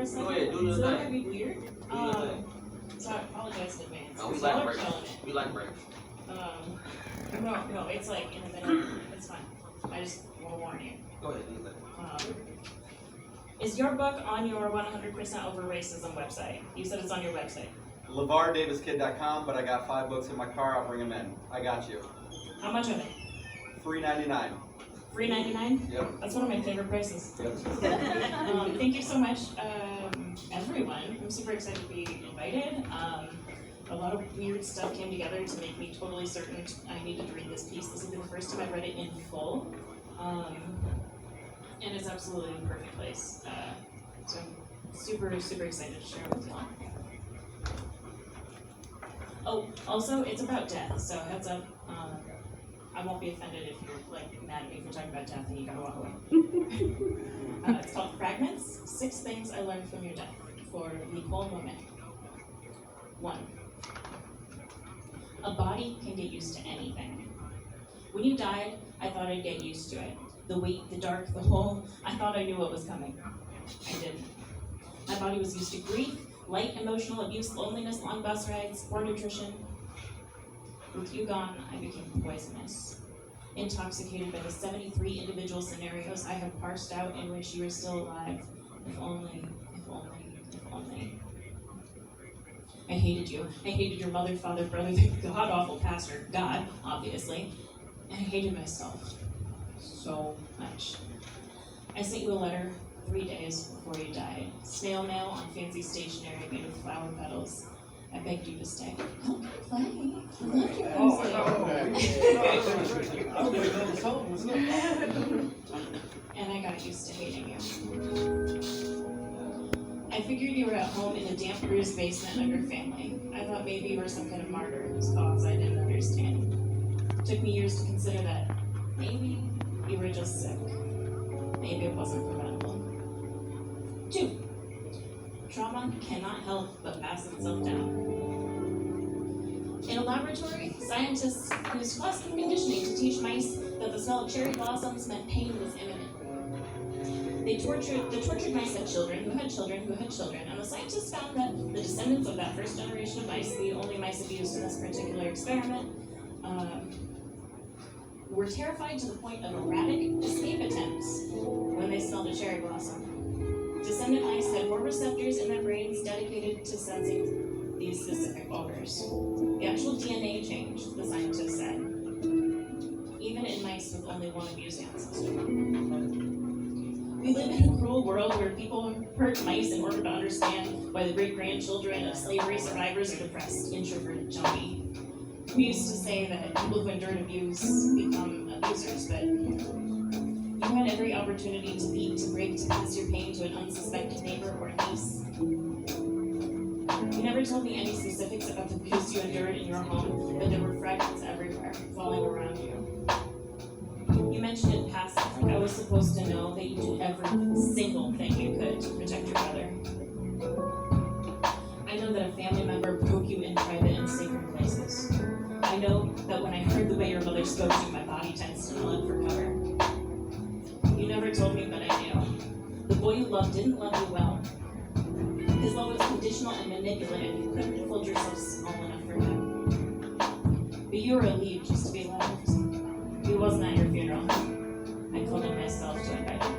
a second? Go ahead, do It's the not thing. gonna be weird. Do the thing. So I apologize in advance. No, we Y'all like are breaks. killing it. We like breaks. No, it's like in the middle. It's fine. I just want to warn you. Go ahead, do the thing. Is your book on your 100% Over Racism website? You said it's on your website. LeVarDaviskid.com, but I got 5 books in my car. I'll bring them in. I got you. How much are they? $3.99. $3.99? Yep. That's one of my favorite prices. Yep. Thank you so much, everyone. I'm super excited to be invited. A lot of weird stuff came together to make me totally certain I needed to read this piece. This will be the first time I've read it in full. And it's absolutely the perfect place. So I'm super, super excited to share it with you all. Oh, also, it's about death, so heads up. I won't be offended if you're mad at me for talking about death and you gotta walk away. It's called Fragments, 6 Things I Learned from Your Death, for Nicole Moment. 1. A body can get used to anything. When you died, I thought I'd get used to it. The weight, the dark, the hole, I thought I knew what was coming. I didn't. My body was used to grief, light emotional abuse, loneliness, long bus rides, poor nutrition. With you gone, I became poisonous. Intoxicated by the 73 individual scenarios I have parsed out in which you were still alive. If only, if only, if only. I hated you. I hated your mother, father, brother, the god-awful pastor, God, obviously. And I hated myself so much. I sent you a letter 3 days before you died. Snail mail on fancy stationery made of flower petals. I begged you to stay. Don't play. I love your And I got used to hating you. I figured you were at home in the damp, bruised basement of your family. I thought maybe you were some kind of martyr whose cause I didn't understand. It took me years to consider that maybe you were just sick. Maybe it wasn't preventable. 2. Trauma cannot help but pass itself down. In a laboratory, scientists used classical conditioning to teach mice that the smell of cherry blossoms meant pain was imminent. The tortured mice had children who had children who had children, and the scientists found that the descendants of that first generation of mice, the only mice abused in this particular experiment, were terrified to the point of erratic escape attempts when they smelled a cherry blossom. Descendant mice had more receptors in their brains dedicated to sensing these specific odors. The actual DNA changed, the scientists said, even in mice with only one abused ancestor. We live in a cruel world where people hurt mice in order to understand why the great-grandchildren of slavery survivors are depressed, introverted, jumpy. We used to say that people who endured abuse become abusers, but you had every opportunity to beat, to break, to pass your pain to an unsuspecting neighbor or niece. You never told me any specifics about the abuse you endured in your home, but there were fragments everywhere, falling around you. You mentioned in passing, like I was supposed to know that you did every single thing you could to protect your brother. I know that a family member broke you in private and sacred places. I know that when I heard the way your mother spoke to you, my body tensed and I looked for cover. You never told me, but I knew. The boy you loved didn't love you well. His love was conditional and manipulative. You couldn't hold yourself small enough for him. But you were a lead just to be loved. He wasn't at your funeral. I called it myself to invite him.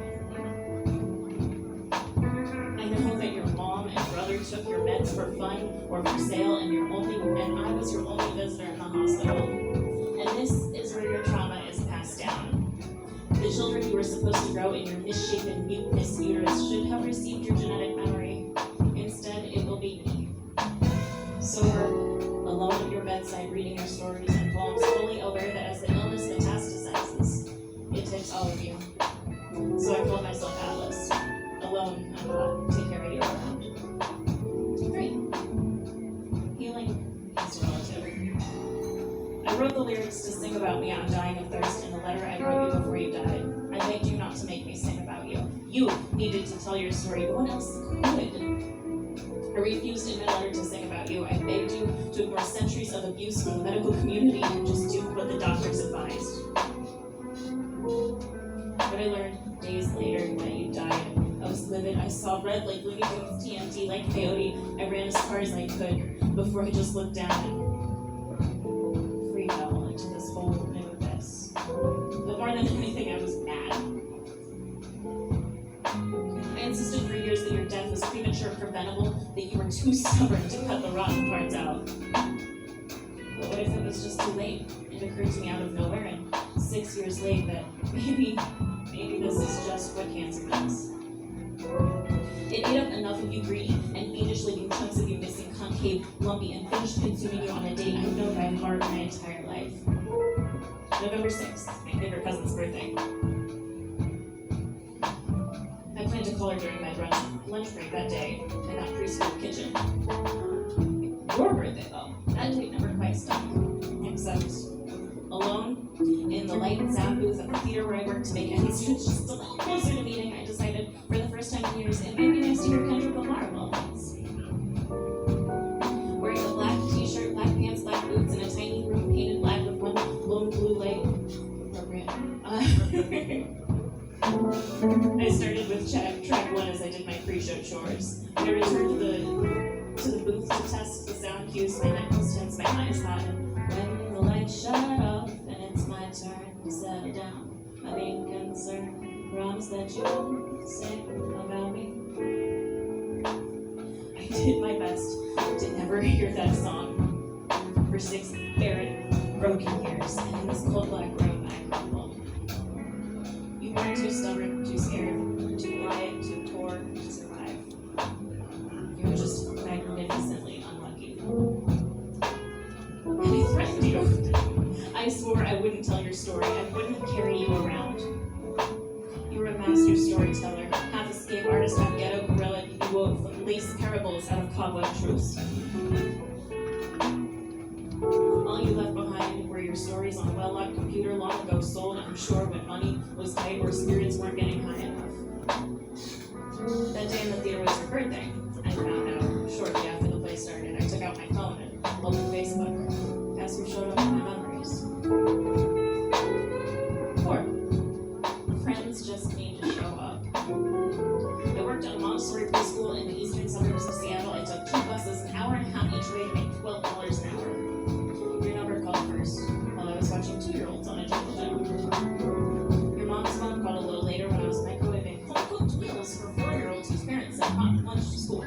I know that your mom and brother took your meds for fun or for sale, and I was your only visitor in the hospital. And this is where your trauma is passed down. The children you were supposed to grow in your misshapen, mutinous uterus should have received your genetic memory. Instead, it will be me. Sober, alone at your bedside, reading your stories and poems, fully aware that as the illness metastasizes, it takes all of you. So I called myself Atlas. Alone, I'm not. Take care of you around. 3. Healing is relative. I wrote the lyrics to Sing About Me, I'm Dying of Thirst in the letter I wrote you before you died. I begged you not to make me sing about you. You needed to tell your story. No one else could. I refused in my letter to sing about you. I begged you to ignore centuries of abuse from the medical community and just do what the doctors advised. But I learned days later that you died of was livid. I saw red like Looney Tunes, TNT like Coyote. I ran as far as I could before I just looked down and free fell into this whole new abyss. But more than anything, I was mad. I insisted for years that your death was premature, preventable, that you were too stubborn to cut the rotten parts out. But what if it was just too late? It occurred to me out of nowhere, and 6 years late, that maybe this is just what cancer does. It ate up enough of you greedy and fiendishly leaving chunks of you missing, concave, lumpy, and finished consuming you on a date I've known by heart my entire life. November 6th, my favorite cousin's birthday. I planned to call her during my lunch break that day in that preschool kitchen. Your birthday, though, that date never quite stuck. Except alone in the light and sound booth at the theater where I worked to make ends meet, just a little closer to meeting, I decided for the first time in years it might be nice to hear Kendrick Lamar of all things. Wearing a black t-shirt, black pants, black boots, and a tiny room painted black with one lone blue light. Appropriate. I started with track 1 as I did my pre-show chores. I returned to the booth to test the sound cues, my neck was tense, my eyes hot, and when the lights shut off and it's my turn to settle down, my main concern, promise that you won't say about me. I did my best to never hear that song for 6 barren, broken years, and in this cold black room I crumbled. You weren't too stubborn, too scared, too quiet, too poor to survive. You were just magnificently unlucky. And I threatened you. I swore I wouldn't tell your story. I wouldn't carry you around. You were a master storyteller, half escape artist, half ghetto gorilla. You wove lace parables out of cobweb truths. All you left behind were your stories on a well-locked computer long ago sold, I'm sure, when money was tight or spirits weren't getting high enough. That day in the theater was your birthday. I found out shortly after the play started. I took out my phone and opened Facebook. Guess who showed up in my memories? 4. Friends just need to show up. I worked at a Montessori preschool in the eastern suburbs of Seattle. I took 2 buses, an hour and a half each way to make $12 an hour. Your number called first, while I was watching 2-year-olds on a jungle gym. Your mom's phone called a little later when I was microwaving home-cooked meals for 4-year-olds whose parents sent hot lunch to school.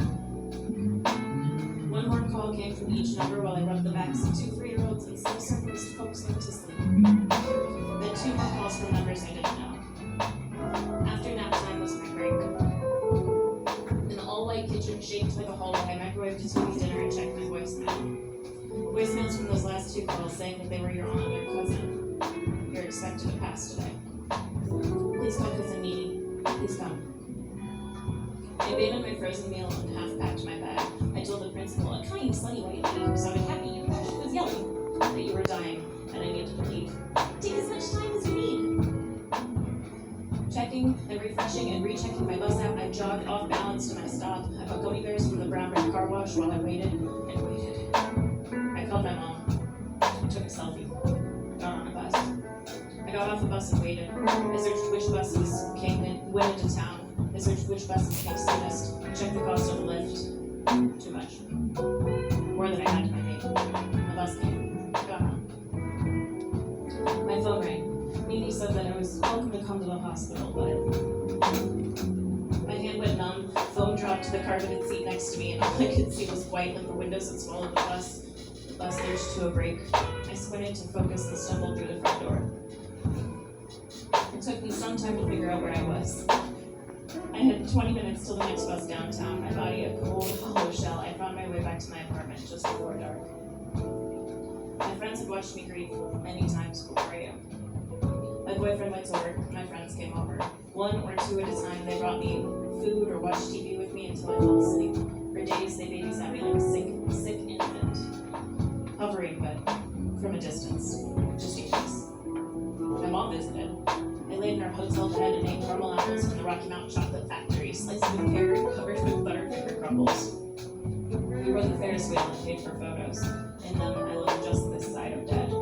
One more call came from each number while I rubbed the backs of 2 3-year-olds and some surfaced coaxed them to sleep. Then 2 more calls from numbers I didn't know. After nap time was my break. In the all-white kitchen shaped like a hallway, I microwaved a TV dinner and checked my voicemail. Voicemails from those last 2 calls saying that they were your aunt or cousin. You're expected to pass today. Please call cousin Needy. Please come. I abandoned my frozen meal and half-packed my bag. I told the principal, a kind, slutty white lady who sounded happy and was yelling, that you were dying and I needed to leave. Take as much time as you need. Checking and refreshing and rechecking my bus app, I jogged off balance to my stop. I bought gummy bears from the brown brick car wash while I waited and waited. I called my mom. I took a selfie. Got on a bus. I got off the bus and waited. I searched which buses went into town. I searched which buses came soonest. Checked the cost of the lift. Too much. More than I had to my name. The bus came. I got on. My phone rang. Mimi said that I was welcome to come to the hospital, but my hand went numb. Phone dropped to the carpeted seat next to me, and all I could see was white like the windows that swallowed the bus. The bus lurched to a brake. I squinted to focus and stumbled through the front door. It took me some time to figure out where I was. I had 20 minutes till the next bus downtown, my body a cold, hollow shell. I found my way back to my apartment just before dark. My friends had watched me grieve many times before you. My boyfriend went to work, my friends came over. 1 or 2 at a time, they brought me food or watched TV with me until I fell asleep. For days, they babysat me like a sick infant. Hovering, but from a distance, just in case. My mom visited. I laid in our hotel bed and ate caramel apples from the Rocky Mountain Chocolate Factory, sliced with pear and covered with Butterfinger crumbles. We rode the Ferris wheel and paid for photos. In them, I looked just this side of dead.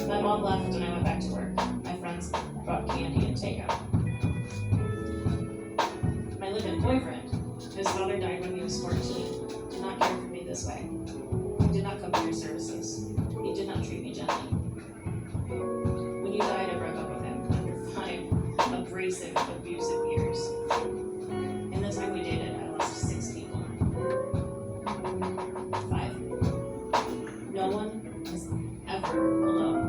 My mom left and I went back to work. My friends brought candy and takeout. His father died when he was 14. Did not care for me this way. He did not come to your services. He did not treat me gently. When you died, I broke up with him after 5 abrasive, abusive years. In the time we dated, I lost 6 people. 5. No one was ever alone.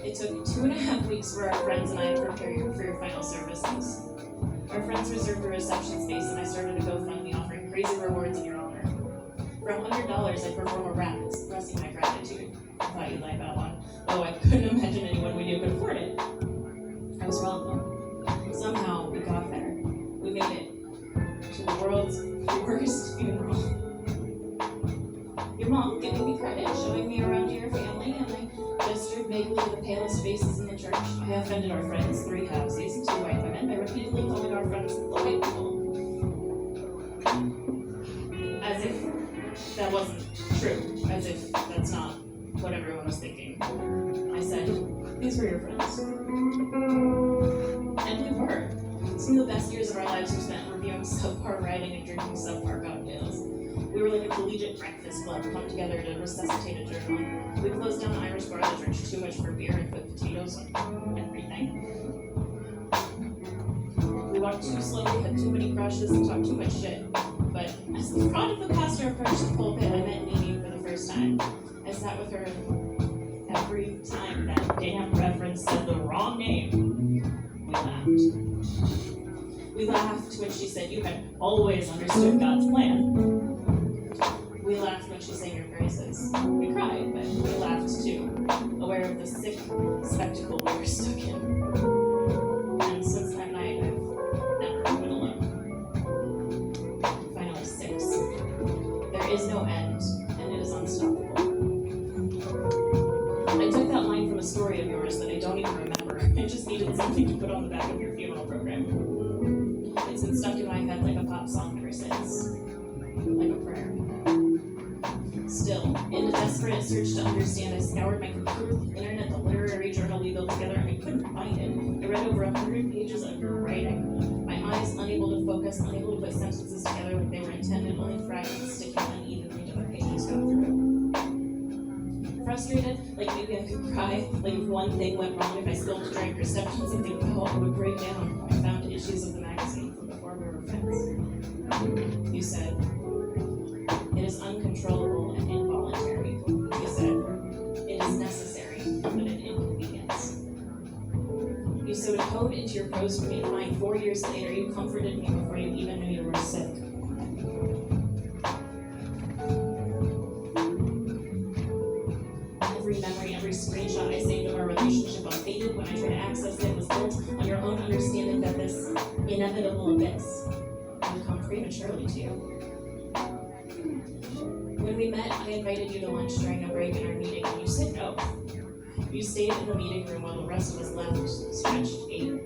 It took 2.5 weeks for our friends and I to prepare you for your final services. Our friends reserved a reception space, and I started a GoFundMe offering crazy rewards in your honor. For $100, I perform a rap expressing my gratitude. I thought you'd like that one, though I couldn't imagine anyone we knew could afford it. I was wrong, though. Somehow we got there. We made it to the world's worst funeral. Your mom giving me credit, showing me around to your family, and I gestured vaguely to the palest faces in the church. I offended our friends, 3 halfsies, 2 white women, by repeatedly calling our friends the white people. As if that wasn't true. As if that's not what everyone was thinking. I said, these were your friends. And we were. Some of the best years of our lives were spent reviewing subpar writing and drinking subpar cocktails. We were like a collegiate breakfast club come together to resuscitate a journal. We closed down the Irish bar that drank too much for beer and put potatoes on everything. We walked too slowly, had too many crushes, and talked too much shit. But as the prodigal pastor approached the pulpit, I met Nene for the first time. I sat with her, and every time that damn reverend said the wrong name, we laughed. We laughed when she said you had always understood God's plan. We laughed when she sang your praises. We cried, but we laughed too, aware of the sick spectacle we were stuck in. And since that night, I've never been alone. Finally, 6. There is no end, and it is unstoppable. I took that line from a story of yours that I don't even remember. I just needed something to put on the back of your funeral program. It's been stuck in my head like a pop song ever since. Like a prayer. Still, in a desperate search to understand, I scoured my computer, the internet, the literary journal we built together, and I couldn't find it. I read over 100 pages of your writing. My eyes unable to focus, unable to put sentences together like they were intended, only fragments sticking unevenly to the pages got through. Frustrated, like maybe I could cry, like if one thing went wrong, if I spilled a drink or stepped on something foul, I would break down. I found issues of the magazine from before we were friends. You said, it is uncontrollable and involuntary. You said, it is necessary, but an inconvenience. You sewed a code into your prose for me to find 4 years later. You comforted me before you even knew you were sick. Every memory, every screenshot I saved of our relationship unfaded when I tried to access it was built on your own understanding that this inevitable abyss would come prematurely to you. When we met, I invited you to lunch during a break in our meeting, and you said no. You stayed in the meeting room while the rest of us left, stretched, ate.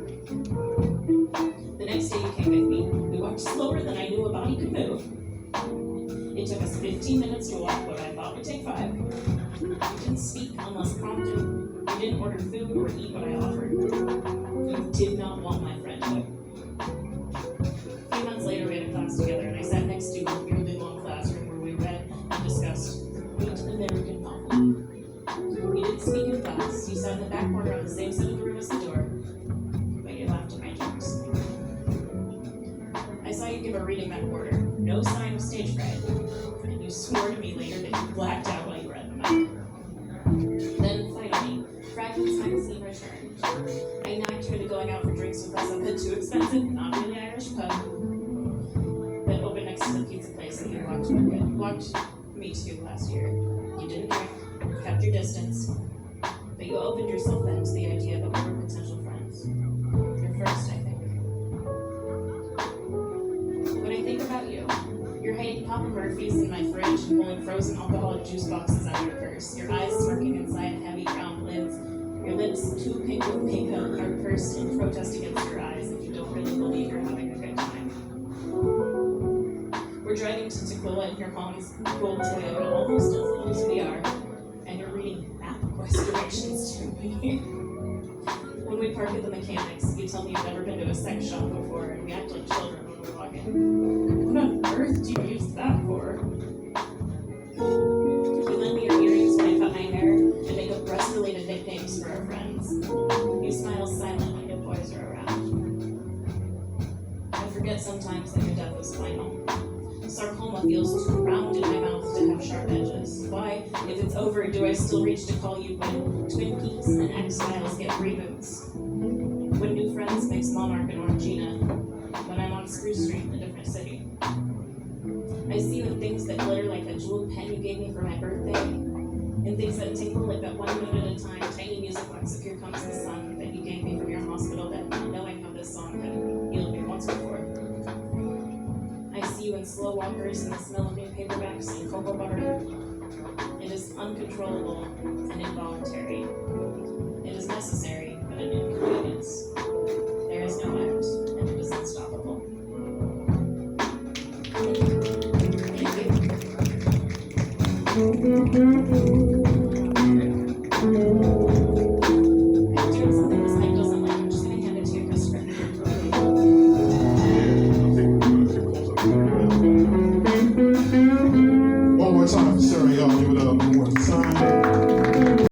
The next day you came with me. We walked slower than I knew a body could move. It took us 15 minutes to walk what I thought would take 5. You didn't speak unless prompted. You didn't order food or eat what I offered. You did not want my friendship. A few months later, we had a class together, and I sat next to you in a weirdly long classroom where we read and discussed complete American novel. You didn't speak in class. You sat in the back corner on the same side of the room as the door, but you laughed at my jokes. I saw you give a reading that quarter. No sign of stage fright. And you swore to me later that you blacked out while you read the mic. Then, finally, Fragments magazine returned. I nagged you into going out for drinks with us at the too expensive, not really Irish pub that opened next to the pizza place that you walked me to last year. You didn't drink, kept your distance, but you opened yourself then to the idea that we were potential friends. Your first, I think. When I think about you, you're hiding Papa Murphy's in my fridge and pulling frozen alcoholic juice boxes out of your purse. Your eyes smirking inside heavy round lids. Your lips too pink with makeup are pursed in protest against your eyes if you don't really believe you're having a good time. We're driving to Tequila in your mom's gold Toyota, almost as old as we are, and you're reading MapQuest directions to me. When we park at the mechanics, you tell me you've never been to a sex shop before, and we act like children when we're walking pocket. What on earth do you use that for? You lend me your earrings when I cut my hair and make up breast-related nicknames for our friends. You smile silently when boys are around. I forget sometimes that your death was final. Sarcoma feels too round in my mouth to have sharp edges. Why, if it's over, do I still reach to call you when Twin Peaks and X-Files get reboots? When New Friends makes Monarch and Orangina? When I'm on Spruce Street in a different city? I see you in things that glitter like a jeweled pen you gave me for my birthday, in things that tinkle like that one note at a time, tiny music box of Here Comes the Sun that you gave me from your hospital that, not knowing how this song had healed me once before. I see you in slow walkers and the smell of new paperbacks and cocoa butter. It is uncontrollable and involuntary. It is necessary, but an inconvenience. There is no end, and it is unstoppable. Thank you.